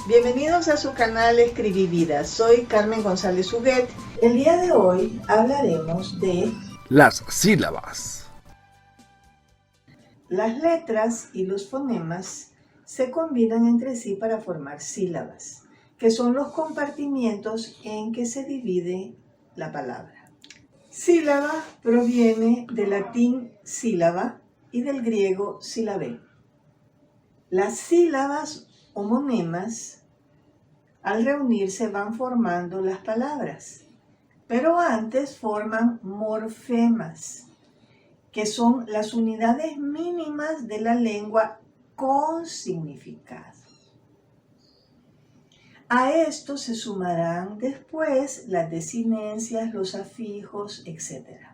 Bienvenidos a su canal Escribivida. Soy Carmen González Huguet. El día de hoy hablaremos de las sílabas. Las letras y los fonemas se combinan entre sí para formar sílabas, que son los compartimientos en que se divide la palabra. Sílaba proviene del latín sílaba y del griego sílabe. Las sílabas o monemas, al reunirse, van formando las palabras, pero antes forman morfemas, que son las unidades mínimas de la lengua con significado. A esto se sumarán después las desinencias, los afijos, etc.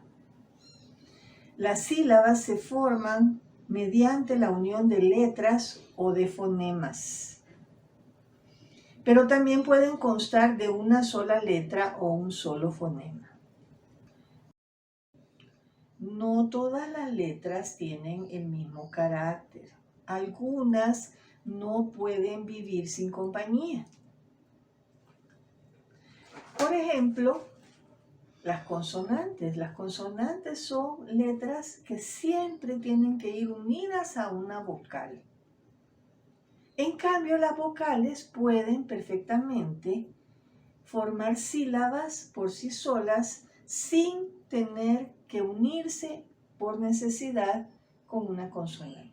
Las sílabas se forman mediante la unión de letras o de fonemas, pero también pueden constar de una sola letra o un solo fonema. No todas las letras tienen el mismo carácter. Algunas no pueden vivir sin compañía. Por ejemplo, las consonantes. Las consonantes son letras que siempre tienen que ir unidas a una vocal. En cambio, las vocales pueden perfectamente formar sílabas por sí solas sin tener que unirse por necesidad con una consonante.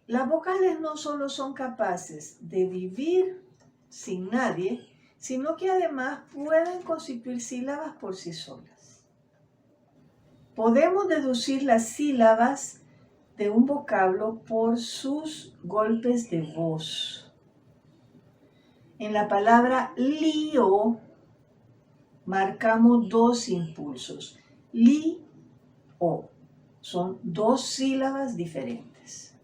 Las vocales no solo son capaces de vivir sin nadie, sino que además pueden constituir sílabas por sí solas. Podemos deducir las sílabas de un vocablo por sus golpes de voz. En la palabra lío marcamos dos impulsos. Li, o. Son dos sílabas diferentes.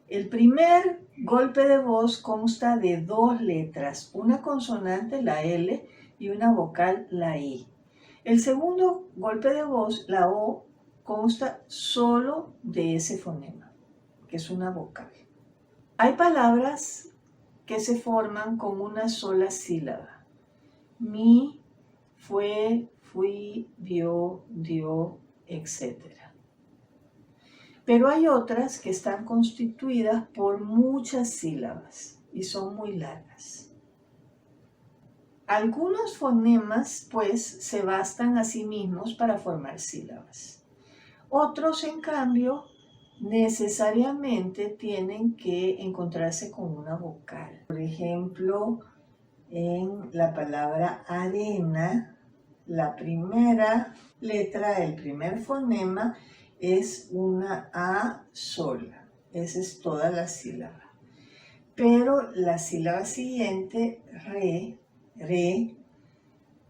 El primer golpe de voz consta de dos letras, una consonante, la L, y una vocal, la I. El segundo golpe de voz, la O, consta solo de ese fonema, que es una vocal. Hay palabras que se forman con una sola sílaba. Mi, fue, fui, vio, dio, etc. Pero hay otras que están constituidas por muchas sílabas y son muy largas. Algunos fonemas, pues, se bastan a sí mismos para formar sílabas. Otros, en cambio, necesariamente tienen que encontrarse con una vocal. Por ejemplo, en la palabra arena, la primera letra, el primer fonema, es una A sola. Esa es toda la sílaba. Pero la sílaba siguiente, re,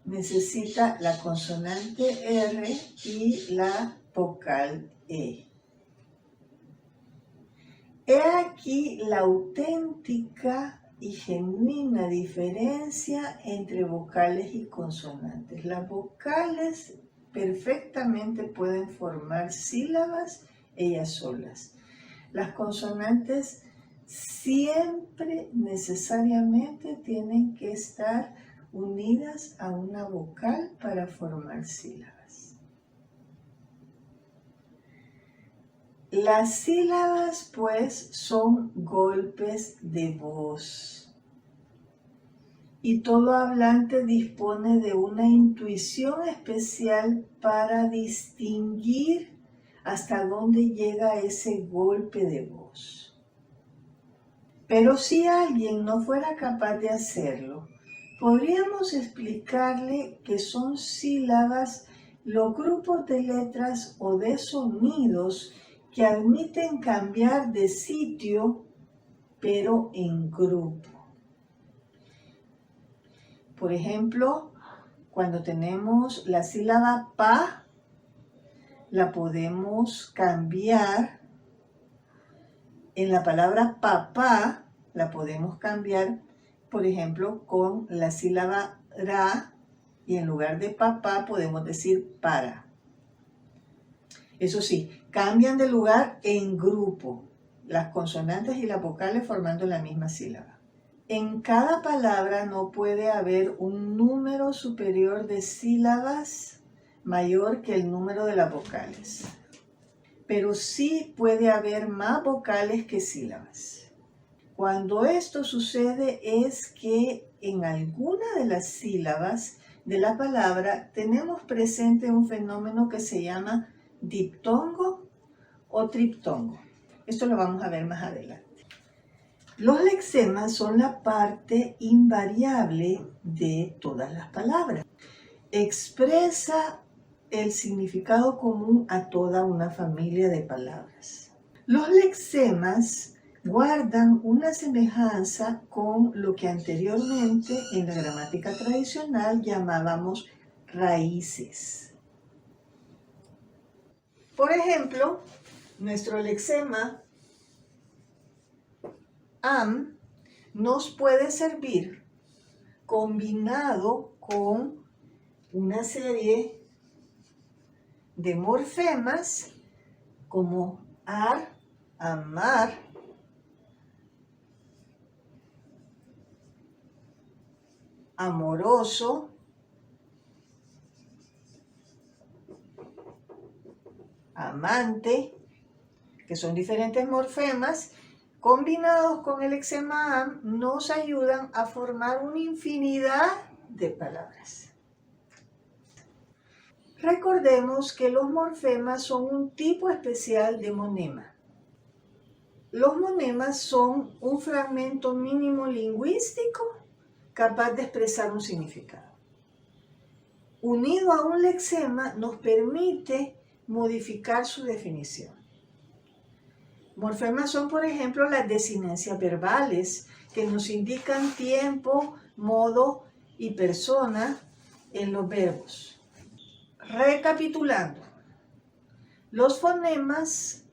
necesita la consonante R y la vocal E. He aquí la auténtica y genuina diferencia entre vocales y consonantes. Las vocales perfectamente pueden formar sílabas ellas solas. Las consonantes siempre necesariamente tienen que estar unidas a una vocal para formar sílabas. Las sílabas, pues, son golpes de voz. Y todo hablante dispone de una intuición especial para distinguir hasta dónde llega ese golpe de voz. Pero si alguien no fuera capaz de hacerlo, podríamos explicarle que son sílabas los grupos de letras o de sonidos que admiten cambiar de sitio, pero en grupo. Por ejemplo, cuando tenemos la sílaba pa, la podemos cambiar. En la palabra papá, la podemos cambiar, por ejemplo, con la sílaba ra, y en lugar de papá podemos decir para. Eso sí, cambian de lugar en grupo, las consonantes y las vocales formando la misma sílaba. En cada palabra no puede haber un número superior de sílabas mayor que el número de las vocales, pero sí puede haber más vocales que sílabas. Cuando esto sucede es que en alguna de las sílabas de la palabra tenemos presente un fenómeno que se llama diptongo o triptongo. Esto lo vamos a ver más adelante. Los lexemas son la parte invariable de todas las palabras. Expresa el significado común a toda una familia de palabras. Los lexemas guardan una semejanza con lo que anteriormente en la gramática tradicional llamábamos raíces. Por ejemplo, nuestro lexema am nos puede servir combinado con una serie de morfemas como ar, amar, amoroso, amante, que son diferentes morfemas, combinados con el lexema am, nos ayudan a formar una infinidad de palabras. Recordemos que los morfemas son un tipo especial de monema. Los monemas son un fragmento mínimo lingüístico capaz de expresar un significado. Unido a un lexema nos permite modificar su definición. Morfemas son, por ejemplo, las desinencias verbales que nos indican tiempo, modo y persona en los verbos. Recapitulando, los fonemas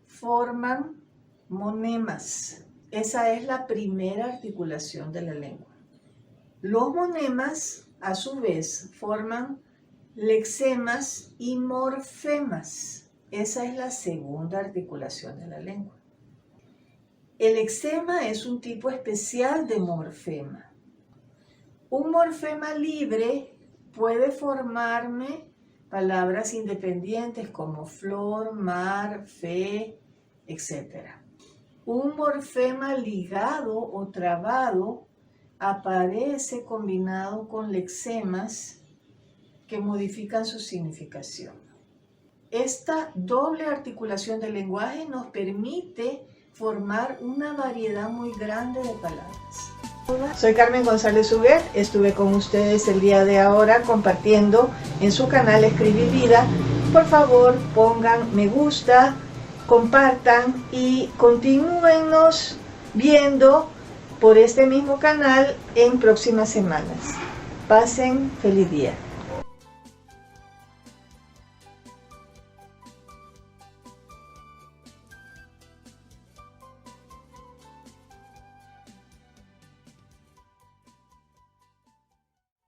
forman monemas. Esa es la primera articulación de la lengua. Los monemas, a su vez, forman lexemas y morfemas. Esa es la segunda articulación de la lengua. El lexema es un tipo especial de morfema. Un morfema libre puede formarme palabras independientes como flor, mar, fe, etc. Un morfema ligado o trabado aparece combinado con lexemas que modifican su significación. Esta doble articulación del lenguaje nos permite formar una variedad muy grande de palabras. Soy Carmen González Huguet, estuve con ustedes el día de ahora compartiendo en su canal Escribir Vida. Por favor, pongan me gusta, compartan y continúennos viendo por este mismo canal en próximas semanas. Pasen feliz día.